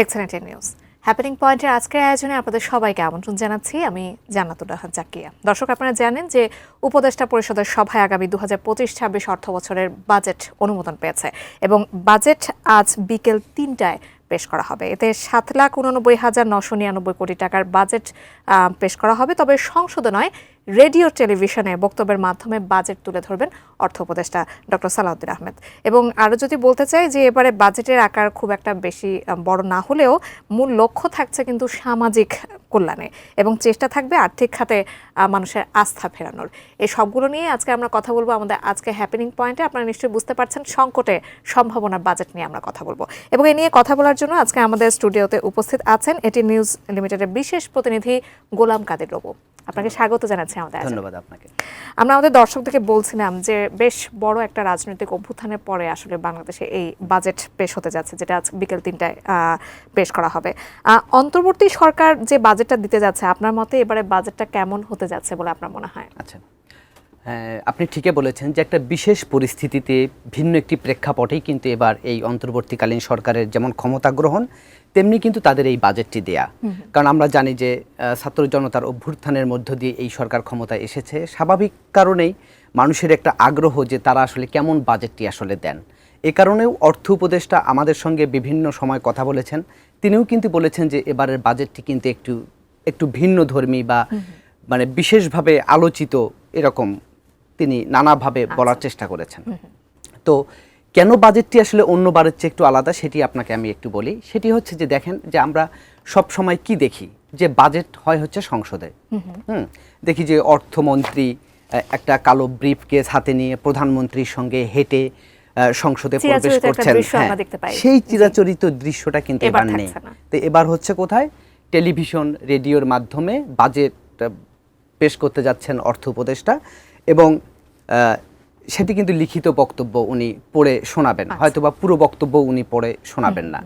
দেখছেন ATN news. Happening পয়েন্টের আজকের আয়োজনে আপনাদের সবাইকে আমন্ত্রণ জানাচ্ছি। আমি জান্নাতুল রাহান জাকিয়া। দর্শক, আপনারা জানেন যে উপদেষ্টা পরিষদের সভায় আগামী 2025-26 অর্থ বছরের বাজেট অনুমোদন পেয়েছে এবং বাজেট আজ বিকেল 3টায় পেশ করা হবে। এতে 7,89,999 কোটি টাকার বাজেট পেশ করা হবে। তবে সংসদে নয়, রেডিও টেলিভিশনে বক্তব্যের মাধ্যমে বাজেট তুলে ধরবেন অর্থ উপদেষ্টা ডক্টর সালাউদ্দিন আহমেদ। এবং আরও যদি বলতে চাই যে এবারে বাজেটের আকার খুব একটা বেশি বড় না হলেও মূল লক্ষ্য থাকছে কিন্তু সামাজিক কল্যাণে এবং চেষ্টা থাকবে আর্থিক খাতে মানুষের আস্থা ফেরানোর। এই সবগুলো নিয়ে আজকে আমরা কথা বলবো আমাদের আজকে হ্যাপেনিং পয়েন্টে। আপনারা নিশ্চয়ই বুঝতে পারছেন সংকটে সম্ভাবনার বাজেট নিয়ে আমরা কথা বলবো এবং এ নিয়ে কথা বলার জন্য আজকে আমাদের স্টুডিওতে উপস্থিত আছেন এটিএন নিউজ লিমিটেডের বিশেষ প্রতিনিধি গোলাম কাদের রবু। আপনাকে স্বাগত জানাচ্ছি আমাদের। ধন্যবাদ আপনাকে। আমরা আমাদের দর্শকদেরকে বলছিলাম যে বেশ বড় একটা রাজনৈতিক অভ্যুত্থানের পরে আসলে বাংলাদেশে এই বাজেট পেশ হতে যাচ্ছে, যেটা আজ বিকেল 3টায় পেশ করা হবে। অন্তর্বর্তী সরকার যে বাজেটটা দিতে যাচ্ছে, আপনার মতে এবারে বাজেটটা কেমন হতে যাচ্ছে বলে আপনার মনে হয়? আচ্ছা, আপনি ঠিকই বলেছেন যে একটা বিশেষ পরিস্থিতিতে ভিন্ন একটি প্রেক্ষাপটেই কিন্তু এবার এই অন্তর্বর্তীকালীন সরকারের যেমন ক্ষমতা গ্রহণ তেমনি কিন্তু তাদের এই বাজেটটি দেয়া। কারণ আমরা জানি যে ছাত্র জনতার অভ্যুত্থানের মধ্য দিয়ে এই সরকার ক্ষমতায় এসেছে। স্বাভাবিক কারণেই মানুষের একটা আগ্রহ যে তারা আসলে কেমন বাজেটটি আসলে দেন। এ কারণেও অর্থ উপদেষ্টা আমাদের সঙ্গে বিভিন্ন সময় কথা বলেছেন। তিনিও কিন্তু বলেছেন যে এবারের বাজেটটি কিন্তু একটু ভিন্ন ধর্মী বা মানে বিশেষভাবে আলোচিত, এরকম তিনি নানাভাবে বলার চেষ্টা করেছেন। তো কেন বাজেটটি আসলে অন্য বারের চেয়ে একটু আলাদা সেটি আপনাকে আমি একটু বলি। সেটি হচ্ছে যে দেখেন যে আমরা সব সময় কি দেখি যে বাজেট হয় হচ্ছে সংসদে। দেখি যে অর্থমন্ত্রী একটা কালো ব্রিফকেস হাতে নিয়ে প্রধানমন্ত্রীর সঙ্গে হেঁটে সংসদে প্রবেশ করছেন। সেই চিরাচরিত দৃশ্যটা কিন্তু এবার নেই। তো এবার হচ্ছে কোথায়, টেলিভিশন রেডিওর মাধ্যমে বাজেট পেশ করতে যাচ্ছেন অর্থ উপদেষ্টা এবং সেটি কিন্তু লিখিত বক্তব্য উনি পড়ে শোনাবেন, হয়তোবা পুরো বক্তব্য উনি পড়ে শোনাবেন না।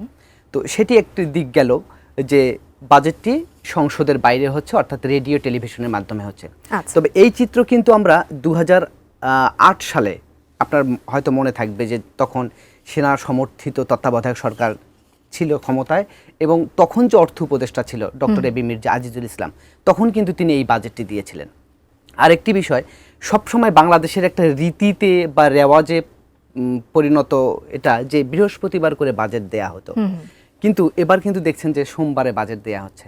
তো সেটি একটি দিক গেল যে বাজেটটি সংসদের বাইরে হচ্ছে, অর্থাৎ রেডিও টেলিভিশনের মাধ্যমে হচ্ছে। তবে এই চিত্র কিন্তু আমরা 2008 সালে, আপনার হয়তো মনে থাকবে যে তখন সেনা সমর্থিত তত্ত্বাবধায়ক সরকার ছিল ক্ষমতায় এবং তখন যে অর্থ উপদেষ্টা ছিল ডক্টর এবি মির্জা আজিজুল ইসলাম, তখন কিন্তু তিনি এই বাজেটটি দিয়েছিলেন। আরেকটি বিষয়, সবসময় বাংলাদেশের একটা রীতিতে বা রেওয়াজে পরিণত এটা যে বৃহস্পতিবার করে বাজেট দেয়া হতো, কিন্তু এবার কিন্তু দেখছেন যে সোমবারে বাজেট দেয়া হচ্ছে।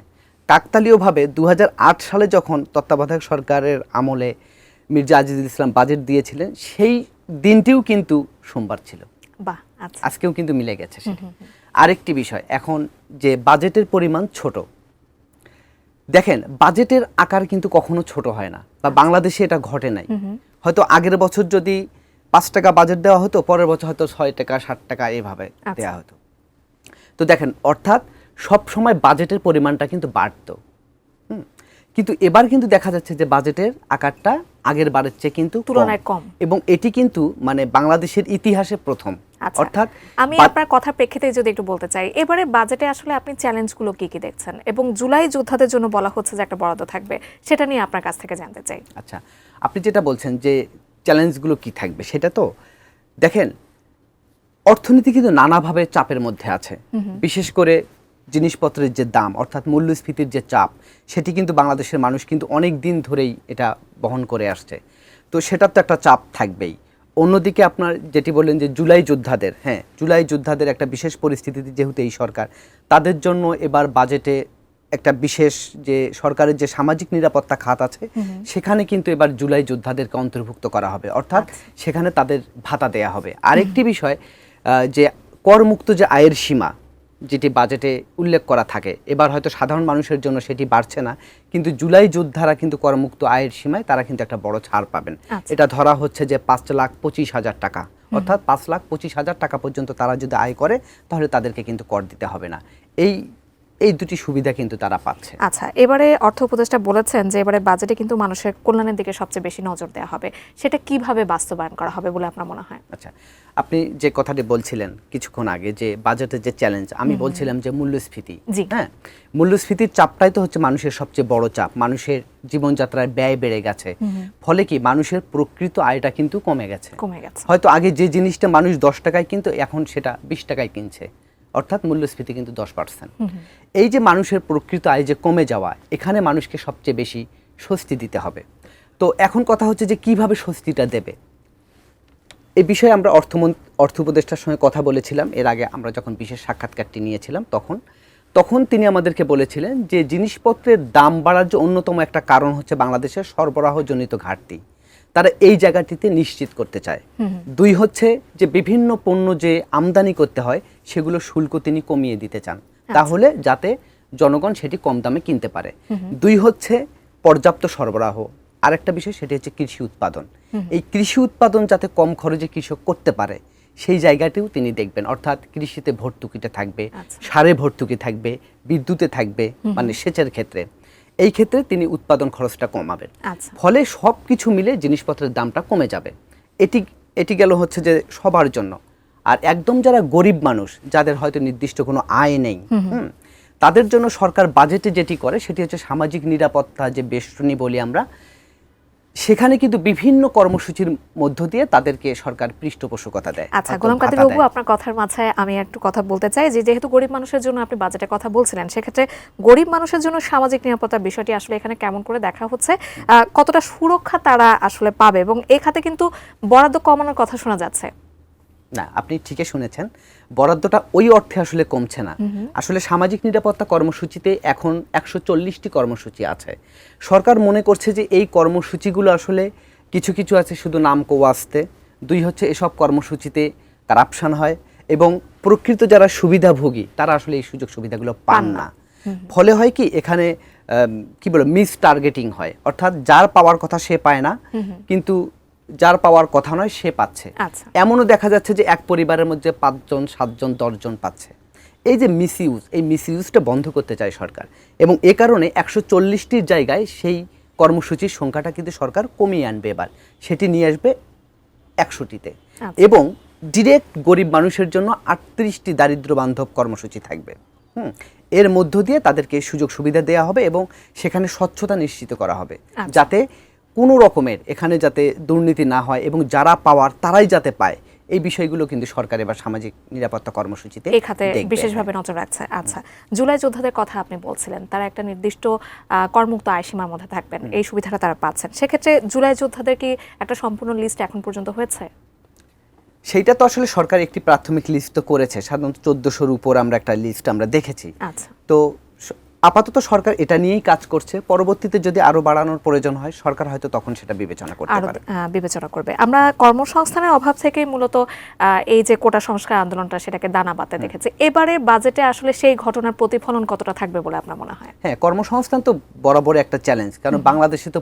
কাকতালীয়ভাবে 2008 সালে যখন তত্ত্বাবধায়ক সরকারের আমলে মির্জা আজিজুল ইসলাম বাজেট দিয়েছিলেন, সেই দিনটিও কিন্তু সোমবার ছিল। আজকেও কিন্তু মিলে গেছে সেটা। আরেকটি বিষয়, এখন যে বাজেটের পরিমাণ ছোট, দেখেন বাজেটের আকার কিন্তু কখনো ছোট হয় না, বা বাংলাদেশে এটা ঘটে নাই। হয়তো আগের বছর যদি 5 টাকা বাজেট দেওয়া হতো, পরের বছর হয়তো 6 টাকা 7 টাকা এভাবে দেওয়া হতো। তো দেখেন, অর্থাৎ সব সময় বাজেটের পরিমাণটা কিন্তু বাড়তো। কিন্তু এবার কিন্তু দেখা যাচ্ছে যে বাজেটের আকারটা আগের বারের চেয়ে কিন্তু তুলনায় কম, এবং এটি কিন্তু মানে বাংলাদেশের ইতিহাসে প্রথম। অর্থাৎ আমি আপনার কথার প্রেক্ষিতে যদি একটু বলতে চাই, এবারে বাজেটে আসলে আপনি চ্যালেঞ্জগুলো কি কি দেখছেন এবং জুলাই যোদ্ধাদের জন্য বলা হচ্ছে যে একটা বরাদ্দ থাকবে, সেটা নিয়ে আপনার কাছ থেকে জানতে চাই। আচ্ছা, আপনি যেটা বলছেন যে চ্যালেঞ্জগুলো কি থাকবে, সেটা তো দেখেন অর্থনীতি কিন্তু নানাভাবে চাপের মধ্যে আছে। বিশেষ করে জিনিসপত্রের যে দাম, অর্থাৎ মূল্যস্ফীতির যে চাপ, সেটি কিন্তু বাংলাদেশের মানুষ কিন্তু অনেক দিন ধরেই এটা বহন করে আসছে। তো সেটার তো একটা চাপ থাকবেই। অন্যদিকে আপনার যেটি বললেন যে জুলাই যোদ্ধাদের, জুলাই যোদ্ধাদের একটা বিশেষ পরিস্থিতিতে যেহেতু এই সরকার, তাদের জন্য এবার বাজেটে একটা বিশেষ যে সরকারের যে সামাজিক নিরাপত্তা খাত আছে, সেখানে কিন্তু এবার জুলাই যোদ্ধাদেরকে অন্তর্ভুক্ত করা হবে, অর্থাৎ সেখানে তাদের ভাতা দেয়া হবে। আরেকটি বিষয় যে করমুক্ত যে আয়ের সীমা, যেটি বাজেটে উল্লেখ করা থাকে, এবার হয়তো সাধারণ মানুষের জন্য সেটি বাড়ছে না, কিন্তু জুলাই যোদ্ধারা কিন্তু করমুক্ত আয়ের সীমায় তারা কিন্তু একটা বড় ছাড় পাবেন। এটা ধরা হচ্ছে যে 5,25,000 টাকা, অর্থাৎ 5,25,000 টাকা পর্যন্ত তারা যদি আয় করে তাহলে তাদেরকে কিন্তু কর দিতে হবে না। এই দুটি সুবিধা কিন্তু তারা পাচ্ছে। আচ্ছা, এবারে অর্থ উপদেষ্টা বলেছেন যে এবারে বাজেটে কিন্তু মানুষের কল্যাণের দিকে সবচেয়ে বেশি নজর দেওয়া হবে, সেটা কিভাবে বাস্তবায়ন করা হবে বলে আপনার মনে হয়? আচ্ছা, আপনি যে কথাটি বলছিলেন কিছুক্ষণ আগে যে বাজেটের যে চ্যালেঞ্জ, আমি বলছিলাম যে মূল্যস্ফীতি। মূল্যস্ফীতির চাপটাই তো হচ্ছে মানুষের সবচেয়ে বড় চাপ। মানুষের জীবনযাত্রায় ব্যয় বেড়ে গেছে, ফলে কি মানুষের প্রকৃত আয়টা কিন্তু কমে গেছে। হয়তো আগে যে জিনিসটা মানুষ 10 টাকায় কিনতো, এখন সেটা 20 টাকায় কিনছে, অর্থাৎ মূল্যস্ফীতি কিন্তু 10%। এই যে মানুষের প্রকৃত আয় যে কমে যাওয়া, এখানে মানুষকে সবচেয়ে বেশি স্বস্তি দিতে হবে। তো এখন কথা হচ্ছে যে কিভাবে স্বস্তিটা দেবে। এই বিষয়ে আমরা অর্থ উপদেষ্টার সঙ্গে কথা বলেছিলাম এর আগে, আমরা যখন বিশেষ সাক্ষাৎকারটি নিয়েছিলাম তখন তিনি আমাদেরকে বলেছিলেন যে জিনিসপত্রের দাম বাড়ার যে অন্যতম একটা কারণ হচ্ছে বাংলাদেশের সরবরাহজনিত ঘাটতি। তারা এই জায়গাটিতে নিশ্চিত করতে চায়। 2 হচ্ছে যে বিভিন্ন পণ্য যে আমদানি করতে হয় সেগুলো শুল্ক তিনি কমিয়ে দিতে চান, তাহলে যাতে জনগণ সেটি কম দামে কিনতে পারে। 2 হচ্ছে পর্যাপ্ত সরবরাহ। আরেকটা বিষয় সেটি হচ্ছে কৃষি উৎপাদন। এই কৃষি উৎপাদন যাতে কম খরচে কৃষক করতে পারে সেই জায়গাটিও তিনি দেখবেন, অর্থাৎ কৃষিতে ভর্তুকিতে থাকবে, সারে ভর্তুকি থাকবে, বিদ্যুতে থাকবে, মানে সেচের ক্ষেত্রে। এই ক্ষেত্রে তিনি উৎপাদন খরচটা কমাবেন। ফলে সব কিছু মিলে জিনিসপত্রের দামটা কমে যাবে। এটি গেল হচ্ছে যে সবার জন্য। আর একদম যারা গরিব মানুষ, যাদের হয়তো নির্দিষ্ট কোনো আয় নেই, তাদের জন্য সরকার বাজেটে যেটি করে সেটি হচ্ছে সামাজিক নিরাপত্তা যে বেষ্টনী বলি আমরা, সেখানে কিন্তু বিভিন্ন কর্মসূচির মধ্য দিয়ে তাদেরকে সরকার পৃষ্ঠপোষকতা দেয়। আচ্ছা গোলাম কাদের বাবু, আপনার কথার মাঝে আমি একটু কথা বলতে চাই যে যেহেতু গরিব মানুষের জন্য আপনি বাজেটের কথা বলছিলেন, সেক্ষেত্রে গরিব মানুষের জন্য সামাজিক নিরাপত্তার বিষয়টি আসলে এখানে কেমন করে দেখা হচ্ছে, কতটা সুরক্ষা তারা আসলে পাবে, এবং এই খাতে কিন্তু বরাদ্দ কমানোর কথা শোনা যাচ্ছে। না, আপনি ঠিকই শুনেছেন, বরাদ্দটা ওই অর্থে আসলে কমছে না। আসলে সামাজিক নিরাপত্তা কর্মসূচিতে এখন 140টি কর্মসূচি আছে। সরকার মনে করছে যে এই কর্মসূচিগুলো আসলে কিছু কিছু আছে শুধু নাম ওয়াস্তে। 2 হচ্ছে এসব কর্মসূচিতে কারাপশন হয় এবং প্রকৃত যারা সুবিধাভোগী তারা আসলে এই সুযোগ সুবিধাগুলো পান না। ফলে হয় কি, এখানে কি বলে মিস টার্গেটিং হয়, অর্থাৎ যার পাওয়ার কথা সে পায় না, কিন্তু যার পাওয়ার কথা নয় সে পাচ্ছে। এমনও দেখা যাচ্ছে যে এক পরিবারের মধ্যে 5 জন 7 জন 10 জন পাচ্ছে। এই যে এই মিসইউজটা বন্ধ করতে চায় সরকার, এবং এ কারণে 140টির জায়গায় সেই কর্মসূচির সংখ্যাটা কিন্তু সরকার কমিয়ে আনবে। এবার সেটি নিয়ে আসবে 100টিতে, এবং ডিরেক্ট গরিব মানুষের জন্য 38টি দারিদ্র বান্ধব কর্মসূচি থাকবে। এর মধ্য দিয়ে তাদেরকে সুযোগ সুবিধা দেওয়া হবে এবং সেখানে স্বচ্ছতা নিশ্চিত করা হবে, যাতে কোনো রকমের এখানে যাতে দুর্নীতি না হয় এবং যারা পাওয়ার তারাই যাতে পায়। এই বিষয়গুলো কিন্তু সরকার এবার সামাজিক নিরাপত্তা কর্মসূচিতে এই খাতে বিশেষভাবে নজর রাখছে। আচ্ছা, জুলাই যোদ্ধাদের কথা আপনি বলছিলেন, তারা একটা নির্দিষ্ট করমুক্ত আয়সীমার মধ্যে থাকবেন, এই সুবিধাটা তারা পাচ্ছেন। সেক্ষেত্রে জুলাই যোদ্ধাদের কি একটা সম্পূর্ণ লিস্ট এখন পর্যন্ত হয়েছে? সেইটা তো আসলে সরকার একটি প্রাথমিক লিস্ট তো করেছে, সাধারণত 1400-র উপর আমরা একটা লিস্ট আমরা দেখেছি। তো আপাতত সরকার এটা নিয়েই কাজ করছে। পরবর্তীতে যদি আরো বাড়ানোর প্রয়োজন হয় সরকার হয়তো তখন সেটা বিবেচনা করবে। আমরা কর্মসংস্থানের অভাব থেকেই মূলত এই যে কোটা সংস্কার আন্দোলনটা সেটাকে দানা বাঁধতে দেখেছি। এবারে বাজেটে আসলে সেই ঘটনার প্রতিফলন কতটা থাকবে বলে আপনার মনে হয়? হ্যাঁ, কর্মসংস্থান তো বরাবর একটা চ্যালেঞ্জ, কারণ বাংলাদেশে তো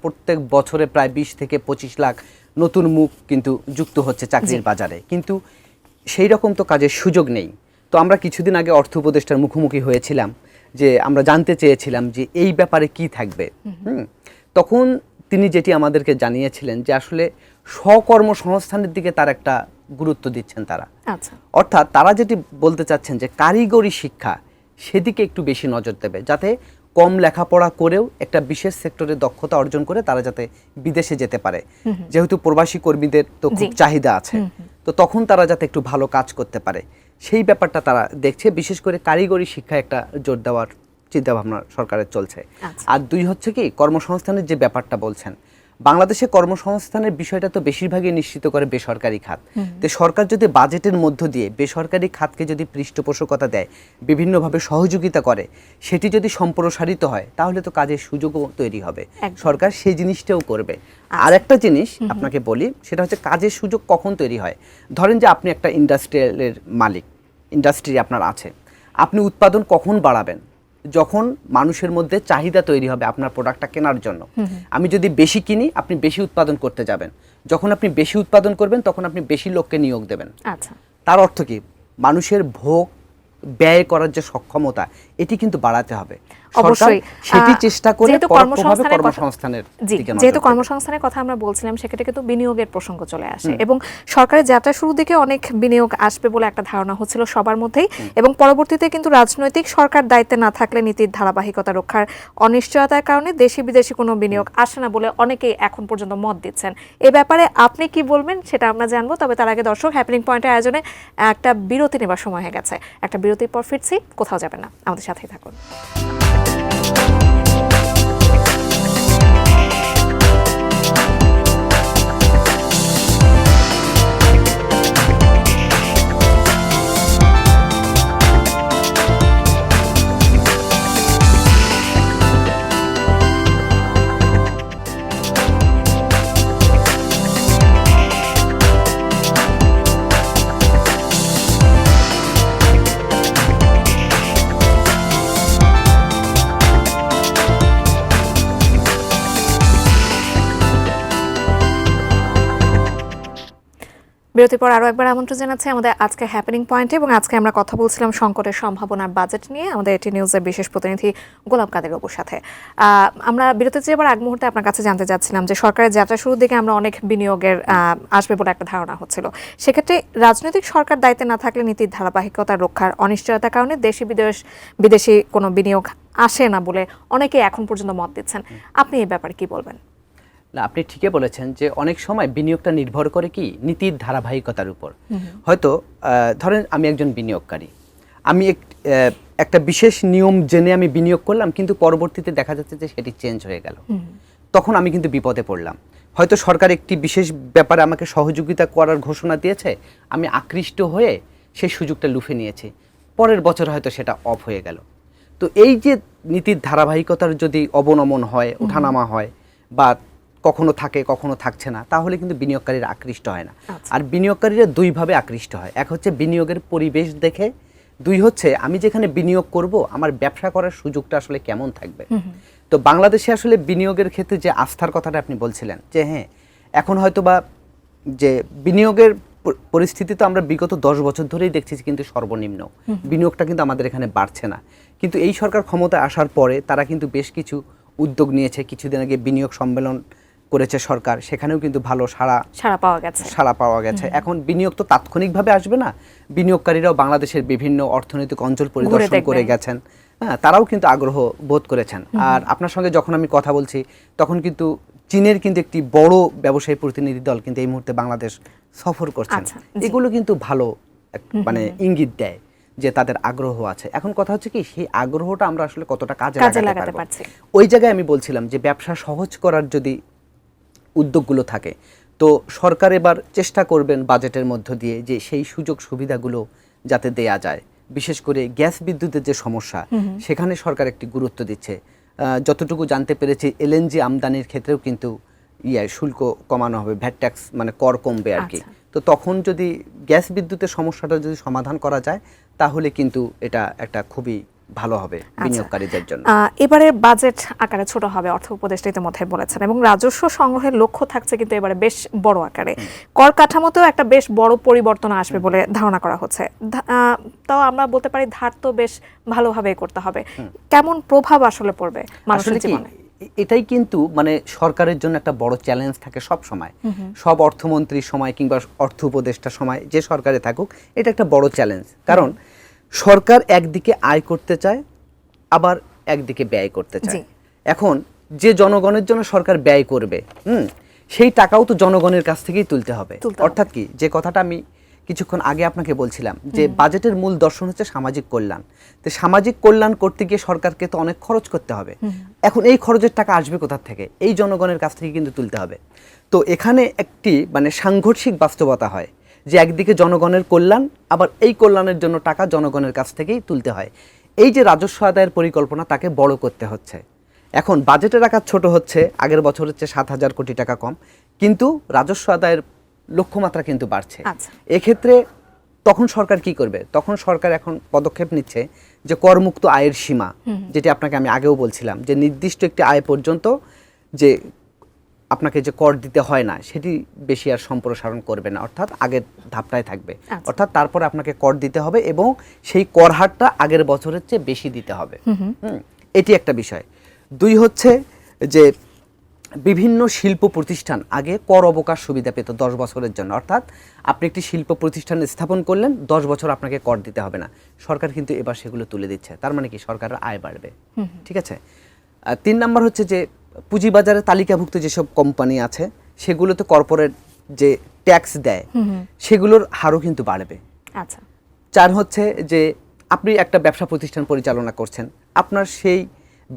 প্রত্যেক বছরে প্রায় 20 থেকে 25 লাখ নতুন মুখ কিন্তু যুক্ত হচ্ছে চাকরির বাজারে, কিন্তু সেই রকম তো কাজের সুযোগ নেই। তো আমরা কিছুদিন আগে অর্থ উপদেষ্টার মুখোমুখি হয়েছিলাম, যে আমরা জানতে চেয়েছিলাম যে এই ব্যাপারে কি থাকবে। তখন তিনি যেটি আমাদেরকে জানিয়েছিলেন যে আসলে স্বকর্মসংস্থানের দিকে তার একটা গুরুত্ব দিচ্ছেন তারা। অর্থাৎ তারা যেটি বলতে চাচ্ছেন যে কারিগরি শিক্ষা সেদিকে একটু বেশি নজর দেবে, যাতে কম লেখাপড়া করেও একটা বিশেষ সেক্টরে দক্ষতা অর্জন করে তারা যাতে বিদেশে যেতে পারে, যেহেতু প্রবাসী কর্মীদের তো খুব চাহিদা আছে। তো তখন তারা যাতে একটু ভালো কাজ করতে পারে সেই ব্যাপারটা তারা দেখছে। বিশেষ করে কারিগরি শিক্ষা একটা জোর দেওয়ার চিন্তাভাবনা সরকারের চলছে। আর 2 হচ্ছে কি, কর্মসংস্থানের যে ব্যাপারটা বলছেন, বাংলাদেশে কর্মসংস্থানের বিষয়টা তো বেশিরভাগই নিশ্চিত করে বেসরকারি খাত। তো সরকার যদি বাজেটের মধ্য দিয়ে বেসরকারি খাতকে যদি পৃষ্ঠপোষকতা দেয়, বিভিন্নভাবে সহযোগিতা করে, সেটি যদি সম্প্রসারিত হয় তাহলে তো কাজের সুযোগও তৈরি হবে। সরকার সেই জিনিসটাও করবে। আর একটা জিনিস আপনাকে বলি, সেটা হচ্ছে কাজের সুযোগ কখন তৈরি হয়। ধরেন যে আপনি একটা ইন্ডাস্ট্রিয়ালের মালিক, ইন্ডাস্ট্রি আপনার আছে, আপনি উৎপাদন কখন বাড়াবেন? যখন মানুষের মধ্যে চাহিদা তৈরি হবে আপনার প্রোডাক্টটা কেনার জন্য। আমি যদি বেশি কিনি, আপনি বেশি উৎপাদন করতে যাবেন। যখন আপনি বেশি উৎপাদন করবেন তখন আপনি বেশি লোককে নিয়োগ দেবেন। তার অর্থ কি, মানুষের ভোগ ব্যয় করার যে সক্ষমতা, এটি কিন্তু বাড়াতে হবে। অবশ্যই সেটি চেষ্টা করে যেহেতু কর্মসংস্থানের দিকে নজর যেহেতু দেবে। কর্মসংস্থানের কথা আমরা বলছিলাম, সেক্ষেত্রে কিন্তু বিনিয়োগের প্রসঙ্গ চলে আসে এবং সরকারের যাত্রা শুরু দিকে অনেক বিনিয়োগ আসবে বলে একটা ধারণা হচ্ছিল সবার মধ্যেই, এবং পরবর্তীতে কিন্তু রাজনৈতিক সরকার দায়িত্বে না থাকলে নীতির ধারাবাহিকতা রক্ষার অনিশ্চয়তার কারণে দেশি বিদেশি কোনো বিনিয়োগ আসে না বলে অনেকেই এখন পর্যন্ত মত দিচ্ছেন। এ ব্যাপারে আপনি কি বলবেন সেটা আমরা জানবো, তবে তার আগে দর্শক, হ্যাপেনিং পয়েন্টের আয়োজনে একটা বিরতি নেবার সময় হয়ে গেছে। একটা বিরতির পর ফিরছি, কোথাও যাবেন না, আমাদের সাথেই থাকুন। বিরতির পর আরও একবার আমন্ত্রণ জানাচ্ছি আমাদের আজকে হ্যাপেনিং পয়েন্টে, এবং আজকে আমরা কথা বলছিলাম সংকটের সম্ভাবনার বাজেট নিয়ে আমাদের এটি নিউজের বিশেষ প্রতিনিধি গোলাম কাদের বাবুর সাথে। আমরা বিরতিতে যাবার আগ মুহূর্তে আপনার কাছে জানতে চাচ্ছিলাম যে সরকারের যাত্রা শুরুর দিকে আমরা অনেক বিনিয়োগের আসবে বলে একটা ধারণা হচ্ছিল, সেক্ষেত্রে রাজনৈতিক সরকার দায়িত্বে না থাকলে নীতির ধারাবাহিকতা রক্ষার অনিশ্চয়তার কারণে দেশি বিদেশি কোনো বিনিয়োগ আসে না বলে অনেকে এখন পর্যন্ত মত দিচ্ছেন। আপনি এই ব্যাপারে কি বলবেন? না, আপনি ঠিকই বলেছেন যে অনেক সময় বিনিয়োগটা নির্ভর করে কি নীতির ধারাবাহিকতার উপর। হয়তো ধরেন আমি একজন বিনিয়োগকারী, আমি একটা বিশেষ নিয়ম জেনে আমি বিনিয়োগ করলাম, কিন্তু পরবর্তীতে দেখা যাচ্ছে যে সেটি চেঞ্জ হয়ে গেল, তখন আমি কিন্তু বিপদে পড়লাম। হয়তো সরকার একটি বিশেষ ব্যাপারে আমাকে সহযোগিতা করার ঘোষণা দিয়েছে, আমি আকৃষ্ট হয়ে সেই সুযোগটা লুফে নিয়েছি, পরের বছর হয়তো সেটা অফ হয়ে গেল। তো এই যে নীতির ধারাবাহিকতার যদি অবনমন হয়, ওঠানামা হয়, বা কখনো থাকে কখনো থাকছে না, তাহলে কিন্তু বিনিয়োগকারীরা আকৃষ্ট হয় না। আর বিনিয়োগকারীরা দুইভাবে আকৃষ্ট হয়, এক হচ্ছে বিনিয়োগের পরিবেশ দেখে, দুই হচ্ছে আমি যেখানে বিনিয়োগ করব আমার ব্যবসা করার সুযোগটা আসলে কেমন থাকবে। তো বাংলাদেশে আসলে বিনিয়োগের ক্ষেত্রে যে আস্থার কথাটা আপনি বলছিলেন, যে হ্যাঁ এখন হয়তো বা যে বিনিয়োগের পরিস্থিতি তো আমরা বিগত 10 বছর ধরেই দেখছি কিন্তু সর্বনিম্ন বিনিয়োগটা কিন্তু আমাদের এখানে বাড়ছে না। কিন্তু এই সরকার ক্ষমতায় আসার পরে তারা কিন্তু বেশ কিছু উদ্যোগ নিয়েছে। কিছুদিন আগে বিনিয়োগ সম্মেলন করেছে সরকার, সেখানেও কিন্তু ভালো সাড়া পাওয়া গেছে। এখন বিনিয়োগ তো তাৎক্ষণিকভাবে আসবে না, বিনিয়োগকারীরাও বাংলাদেশের বিভিন্ন অর্থনৈতিক অঞ্চল পরিদর্শন করে গেছেন, হ্যাঁ তারাও কিন্তু আগ্রহ বোধ করেছেন। আর আপনার সঙ্গে যখন আমি কথা বলছি তখন কিন্তু চীনের কিন্তু একটি বড় ব্যবসায়ী প্রতিনিধি দল কিন্তু এই মুহূর্তে বাংলাদেশ সফর করছেন। এগুলো কিন্তু ভালো মানে ইঙ্গিত দেয় যে তাদের আগ্রহ আছে। এখন কথা হচ্ছে কি সেই আগ্রহটা আমরা আসলে কতটা কাজে লাগাতে পারছি। ওই জায়গায় আমি বলছিলাম যে ব্যবসা সহজ করার যদি উদ্যোগগুলো থাকে, তো সরকার এবার চেষ্টা করবেন বাজেটের মধ্য দিয়ে যে সেই সুযোগ সুবিধাগুলো যাতে দেয়া যায়। বিশেষ করে গ্যাস বিদ্যুতের যে সমস্যা, সেখানে সরকার একটি গুরুত্ব দিচ্ছে। যতটুকু জানতে পেরেছি এলএনজি আমদানির ক্ষেত্রেও কিন্তু শুল্ক কমানো হবে, ভ্যাট ট্যাক্স মানে কর কমবে আর কি। তো তখন যদি গ্যাস বিদ্যুতের সমস্যাটা যদি সমাধান করা যায় তাহলে কিন্তু এটা একটা খুবই ভালো হবে বিনিয়োগকারীদের জন্য। এবারে বাজেট আকারে ছোট হবে, অর্থ উপদেষ্টা ইতিমধ্যে বলেছেন, এবং রাজস্ব সংগ্রহের লক্ষ্য থাকছে কিন্তু এবারে বেশ বড় আকারে। কর কাঠামোতেও একটা বেশ বড় পরিবর্তন আসবে বলে ধারণা করা হচ্ছে। তাও আমরা বলতে পারি ধার তো বেশ ভালোভাবে করতে হবে। কেমন প্রভাব আসলে পড়বে মানুষের জীবনে? এটাই কিন্তু মানে সরকারের জন্য একটা বড় চ্যালেঞ্জ থাকে সব সময়, সব অর্থমন্ত্রীর সময় কিংবা অর্থ উপদেষ্টার সময় যে সরকারে থাকুক, এটা একটা বড় চ্যালেঞ্জ। কারণ সরকার একদিকে আয় করতে চায়, আবার একদিকে ব্যয় করতে চায়। এখন যে জনগণের জন্য সরকার ব্যয় করবে, সেই টাকাও তো জনগণের কাছ থেকেই তুলতে হবে। অর্থাৎ কি, যে কথাটা আমি কিছুক্ষণ আগে আপনাকে বলছিলাম যে বাজেটের মূল দর্শন হচ্ছে সামাজিক কল্যাণ। তো সামাজিক কল্যাণ করতে গিয়ে সরকারকে তো অনেক খরচ করতে হবে। এখন এই খরচের টাকা আসবে কোথা থেকে? এই জনগণের কাছ থেকে কিন্তু তুলতে হবে। তো এখানে একটি মানে সাংঘর্ষিক বাস্তবতা হয় যে একদিকে জনগণের কল্যাণ, আবার এই কল্যাণের জন্য টাকা জনগণের কাছ থেকেই তুলতে হয়। এই যে রাজস্ব আদায়ের পরিকল্পনা, তাকে বড় করতে হচ্ছে। এখন বাজেটের আকার ছোট হচ্ছে, আগের বছর হচ্ছে 7,000 কোটি টাকা কম, কিন্তু রাজস্ব আদায়ের লক্ষ্যমাত্রা কিন্তু বাড়ছে। এক্ষেত্রে তখন সরকার কি করবে? তখন সরকার এখন পদক্ষেপ নিচ্ছে যে করমুক্ত আয়ের সীমা, যেটি আপনাকে আমি আগেও বলছিলাম যে নির্দিষ্ট একটি আয় পর্যন্ত যে আপনাকে যে কর দিতে হয় না সেটি বেশি আর সম্প্রসারণ করবে না, অর্থাৎ আগের ধাপটাই থাকবে। অর্থাৎ তারপরে আপনাকে কর দিতে হবে এবং সেই কর হারটা আগের বছরের চেয়ে বেশি দিতে হবে। এটি একটা বিষয়। দুই হচ্ছে যে বিভিন্ন শিল্প প্রতিষ্ঠান আগে কর অবকাশ সুবিধা পেত 10 বছরের জন্য, অর্থাৎ আপনি একটি শিল্প প্রতিষ্ঠান স্থাপন করলেন 10 বছর আপনাকে কর দিতে হবে না। সরকার কিন্তু এবার সেগুলো তুলে দিচ্ছে, তার মানে কি সরকারের আয় বাড়বে। ঠিক আছে। 3 নম্বর হচ্ছে যে পুঁজিবাজারে তালিকাভুক্ত যেসব কোম্পানি আছে সেগুলোতে কর্পোরেট যে ট্যাক্স দেয় সেগুলোর হারও কিন্তু বাড়বে। আচ্ছা। 4 হচ্ছে যে আপনি একটা ব্যবসা প্রতিষ্ঠান পরিচালনা করছেন, আপনার সেই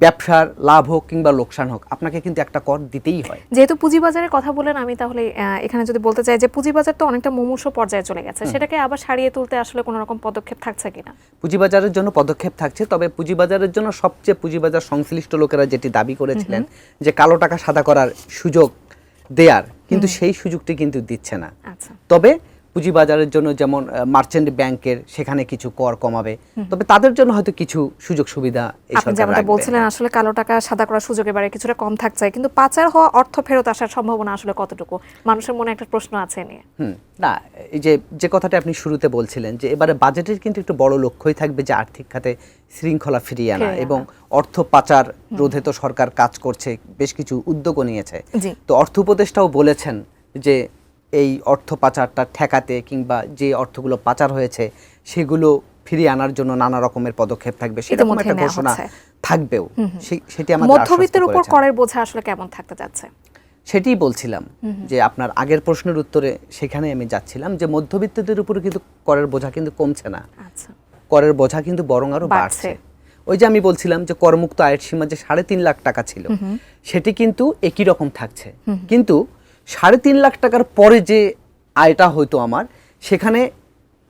ব্যবসার লাভ হোক কিংবা লোকসান হোক আপনাকে কিন্তু একটা কর দিতেই হয়। যেহেতু পুঁজিবাজারের কথা বলেন, আমি তাহলে এখানে যদি বলতে চাই যে পুঁজিবাজার তো অনেকটা মুমূর্ষ পর্যায়ে চলে গেছে, সেটাকে আবার সারিয়ে তুলতে আসলে কোনো রকম পদক্ষেপ থাকছে কিনা? পুঁজিবাজারের জন্য পদক্ষেপ থাকছে, তবে পুঁজিবাজারের জন্য সবচেয়ে পুঁজিবাজার সংশ্লিষ্ট লোকেরা যেটি দাবি করেছিলেন যে কালো টাকা সাদা করার সুযোগ দেয়ার, কিন্তু সেই সুযোগটি কিন্তু দিচ্ছে না। আচ্ছা। তবে পুঁজিবাজারের জন্য যেমন মার্চেন্ট ব্যাংকের সেখানে কিছু কর কমাবে, তবে তাদের জন্য হয়তো কিছু সুযোগ সুবিধা এই আপনি সরকার যেমনটা রাখবে। বলছিলেন আসলে কালো টাকা সাদা করার সুযোগ এবারে কিছুটা কম থাকছে, কিন্তু পাচার হওয়া অর্থ ফেরত আসার সম্ভাবনা আসলে কতটুকু? মানুষের মনে একটা প্রশ্ন আছে নিয়ে। না, এই যে কথাটা আপনি শুরুতে বলছিলেন যে এবারে বাজেটের কিন্তু একটু বড় লক্ষ্যই থাকবে যে আর্থিক খাতে শৃঙ্খলা ফিরিয়ে আনা এবং অর্থ পাচার রোধে তো সরকার কাজ করছে, বেশ কিছু উদ্যোগও নিয়েছে। তো অর্থ উপদেষ্টাও বলেছেন যে এই অর্থ পাচারটা ঠেকাতে কিংবা যে অর্থগুলো পাচার হয়েছে সেগুলো ফিরিয়ে আনার জন্য নানা রকমের পদক্ষেপ থাকবে, সেরকম একটা ঘোষণা থাকবেও। সেটি আমাদের মধ্যবিত্তের উপর করের বোঝা আসলে কেমন থাকতে যাচ্ছে সেটিই বলছিলাম যে আপনার আগের প্রশ্নের উত্তরে সেখানে আমি যাচ্ছিলাম যে মধ্যবিত্তদের উপরে কিন্তু করের বোঝা কিন্তু কমছে না। আচ্ছা। করের বোঝা কিন্তু বরং আরো বাড়ছে। ওই যে আমি বলছিলাম যে করমুক্ত আয়ের সীমা যে 3.5 লাখ টাকা ছিল সেটি কিন্তু একই রকম থাকছে, কিন্তু 3.5 লাখ টাকার পরে যে আয়টা হয়তো আমার সেখানে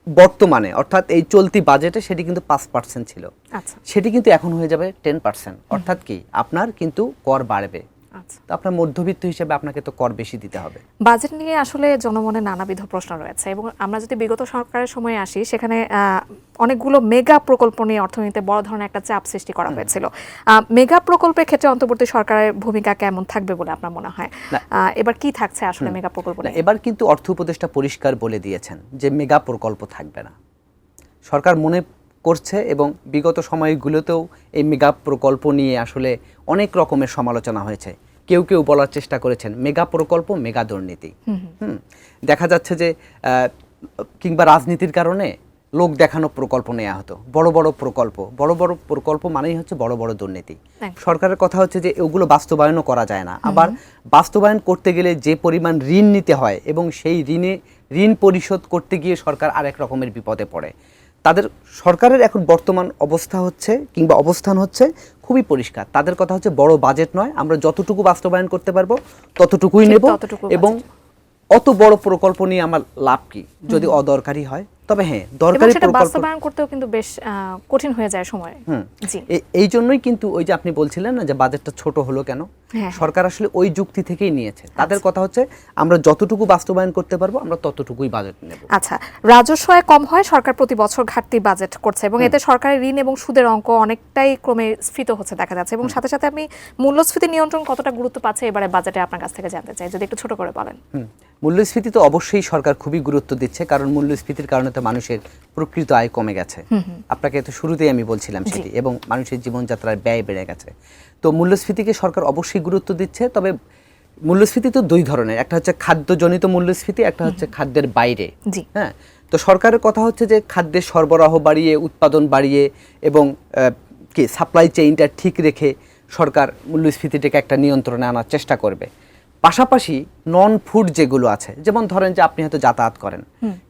বর্তমানে অর্থাৎ এই চলতি বাজেটে সেটি কিন্তু 5% ছিল। আচ্ছা। সেটি কিন্তু এখন হয়ে যাবে 10%, অর্থাৎ কি আপনার কিন্তু কর বাড়বে। আচ্ছা। তো আপনার মধ্যবিত্ত হিসেবে আপনাকে তো কর বেশি দিতে হবে। বাজেট নিয়ে আসলে জনমনে নানাবিধ প্রশ্ন রয়েছে এবং আমরা যদি বিগত সরকারের সময়ে আসি সেখানে অনেকগুলো মেগা প্রকল্প নিয়ে অর্থনীতিতে বড় ধরনের একটা চাপ সৃষ্টি করা হয়েছিল। মেগা প্রকল্পের ক্ষেত্রে অন্তর্বর্তী সরকারের ভূমিকা কেমন থাকবে বলে আপনার মনে হয়? এবার কি থাকছে আসলে মেগা প্রকল্প নিয়ে? এবার কিন্তু অর্থ উপদেষ্টা পরিষ্কার বলে দিয়েছেন যে মেগা প্রকল্প থাকবে না। সরকার মনে করছে এবং বিগত সময়গুলোতেও এই মেগা প্রকল্প নিয়ে আসলে অনেক রকমের সমালোচনা হয়েছে। কেউ কেউ বলার চেষ্টা করেছেন মেগা প্রকল্প মেগা দুর্নীতি। দেখা যাচ্ছে যে কিংবা রাজনীতির কারণে লোক দেখানো প্রকল্প নেওয়া হতো, বড় বড় প্রকল্প মানেই হচ্ছে বড় বড় দুর্নীতি। সরকারের কথা হচ্ছে যে ওগুলো বাস্তবায়নও করা যায় না, আবার বাস্তবায়ন করতে গেলে যে পরিমাণ ঋণ নিতে হয় এবং সেই ঋণ পরিশোধ করতে গিয়ে সরকার আরেক রকমের বিপদে পড়ে। তাদের সরকারের এখন বর্তমান অবস্থা হচ্ছে কিংবা অবস্থান হচ্ছে খুবই পরিষ্কার। তাদের কথা হচ্ছে বড় বাজেট নয়, আমরা যতটুকু বাস্তবায়ন করতে পারবো ততটুকুই নেব এবং অত বড় প্রকল্প নিয়ে আমার লাভ কি যদি অদরকারি হয়। তবে হ্যাঁ, দরকারি প্রকল্প বাস্তবায়ন করতেও কিন্তু বেশ কঠিন হয়ে যায় সময়। জি, এই জন্যই কিন্তু ওই যে আপনি বলছিলেন না যে বাজেটটা ছোট হলো কেন, সরকার আসলে ওই যুক্তি থেকেই নিয়েছে। তাদের কথা হচ্ছে আমরা যতটুকু বাস্তবায়ন করতে পারবো আমরা ততটুকুই বাজেট নেব। আচ্ছা, রাজস্ব আয় কম হয়, সরকার প্রতি বছর ঘাটতি বাজেট করছে এবং এতে সরকারের ঋণ এবং সুদের অঙ্ক অনেকটাই ক্রমে স্ফীত হচ্ছে দেখা যাচ্ছে এবং সাথে সাথে আপনি মূল্যস্ফীতি নিয়ন্ত্রণ কতটা গুরুত্ব পাচ্ছে এবারে বাজেটে আপনার কাছ থেকে জানতে চাই, যদি একটু ছোট করে বলেন। মূল্যস্ফীতি তো অবশ্যই সরকার খুবই গুরুত্ব দিচ্ছে, কারণ মূল্যস্ফীতির কারণে তো মানুষের প্রকৃত আয় কমে গেছে। আপনাকে তো শুরুতেই আমি বলছিলাম সেটি, এবং মানুষের জীবনযাত্রার ব্যয় বেড়ে গেছে। তো মূল্যস্ফীতিকে সরকার অবশ্যই গুরুত্ব দিচ্ছে। তবে মূল্যস্ফীতি তো দুই ধরনের, একটা হচ্ছে খাদ্যজনিত মূল্যস্ফীতি, একটা হচ্ছে খাদ্যের বাইরে। হ্যাঁ, তো সরকারের কথা হচ্ছে যে খাদ্যের সরবরাহ বাড়িয়ে, উৎপাদন বাড়িয়ে এবং কি সাপ্লাই চেইনটা ঠিক রেখে সরকার মূল্যস্ফীতিটাকে একটা নিয়ন্ত্রণে আনার চেষ্টা করবে। পাশাপাশি নন ফুড যেগুলো আছে, যেমন ধরেন যে আপনি হয়তো যাতায়াত করেন,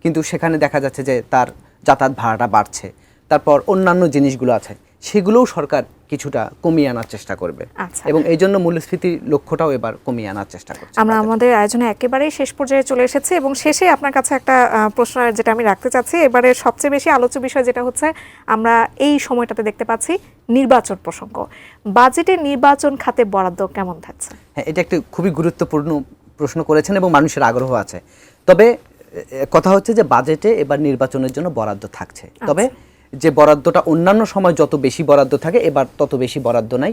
কিন্তু সেখানে দেখা যাচ্ছে যে তার যাতায়াত ভাড়াটা বাড়ছে, তারপর অন্যান্য জিনিসগুলো আছে, সেগুলোও সরকার কিছুটা কমিয়ে আনার চেষ্টা করবে এবং এই জন্য মূল্যস্ফীতির লক্ষ্যটাও এবার কমিয়ে আনার চেষ্টা করছে। আমরা আমাদের আয়োজনে একেবারেই শেষ পর্যায়ে চলে এসেছি এবং শেষে আপনার কাছে একটা প্রশ্ন যেটা আমি রাখতে চাচ্ছি, এবারে সবচেয়ে বেশি আলোচ্য বিষয় যেটা হচ্ছে আমরা এই সময়টাতে দেখতে পাচ্ছি নির্বাচন প্রসঙ্গ। বাজেটে নির্বাচন খাতে বরাদ্দ কেমন থাকছে? হ্যাঁ, এটা একটা খুবই গুরুত্বপূর্ণ প্রশ্ন করেছেন এবং মানুষের আগ্রহ আছে। তবে কথা হচ্ছে যে বাজেটে এবার নির্বাচনের জন্য বরাদ্দ থাকছে, তবে যে বরাদ্দটা অন্যান্য সময় যত বেশি বরাদ্দ থাকে এবার তত বেশি বরাদ্দ নাই।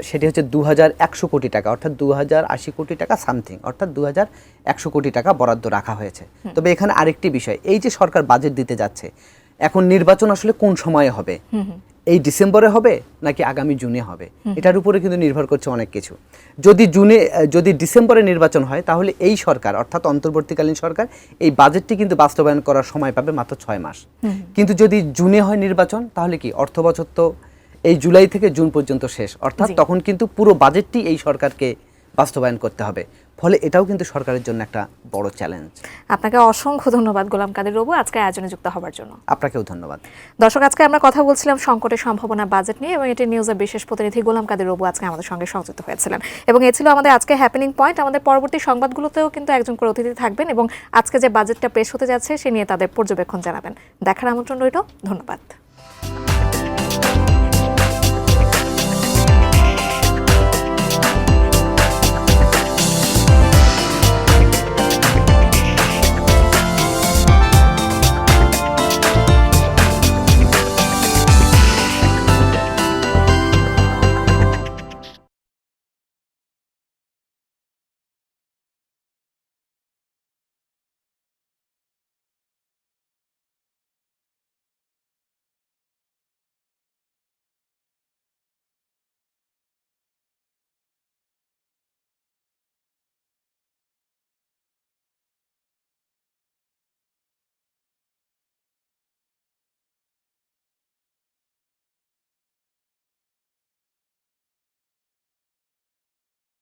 সেটি হচ্ছে 2100 কোটি টাকা, অর্থাৎ 2080 কোটি টাকা সামথিং, অর্থাৎ 2100 কোটি টাকা বরাদ্দ রাখা হয়েছে। তবে এখানে আরেকটি বিষয়, এই যে সরকার বাজেট দিতে যাচ্ছে, এখন নির্বাচন আসলে কোন সময়ে হবে, এই ডিসেম্বরে হবে নাকি আগামী জুনে হবে, এটার উপরে কিন্তু নির্ভর করছে অনেক কিছু। যদি ডিসেম্বরে নির্বাচন হয় তাহলে এই সরকার অর্থাৎ অন্তর্বর্তীকালীন সরকার এই বাজেটটি কিন্তু বাস্তবায়ন করার সময় পাবে মাত্র 6 মাস। কিন্তু যদি জুনে হয় নির্বাচন তাহলে কি অর্থ বছর তো এই জুলাই থেকে জুন পর্যন্ত শেষ, অর্থাৎ তখন কিন্তু পুরো বাজেটটি এই সরকারকে বাস্তবায়ন করতে হবে। ফলে এটাও কিন্তু সরকারের জন্য একটা বড় চ্যালেঞ্জ। আপনাকে অসংখ্য ধন্যবাদ গোলাম কাদের রবু আজকে আয়োজনে যুক্ত হওয়ার জন্য। আপনাকেও ধন্যবাদ। দর্শক, আজকে আমরা কথা বলছিলাম সংকটের সম্ভাবনা বাজেট নিয়ে এবং এটি নিউজের বিশেষ প্রতিনিধি গোলাম কাদের রবু আজকে আমাদের সঙ্গে সংযুক্ত হয়েছিলেন এবং এ ছিল আমাদের আজকে হ্যাপেনিং পয়েন্ট। আমাদের পরবর্তী সংবাদগুলোতেও কিন্তু একজন করে অতিথি থাকবেন এবং আজকে যে বাজেটটা পেশ হতে যাচ্ছে সে নিয়ে তাদের পর্যবেক্ষণ জানাবেন। দেখার আমন্ত্রণ রইল। ধন্যবাদ।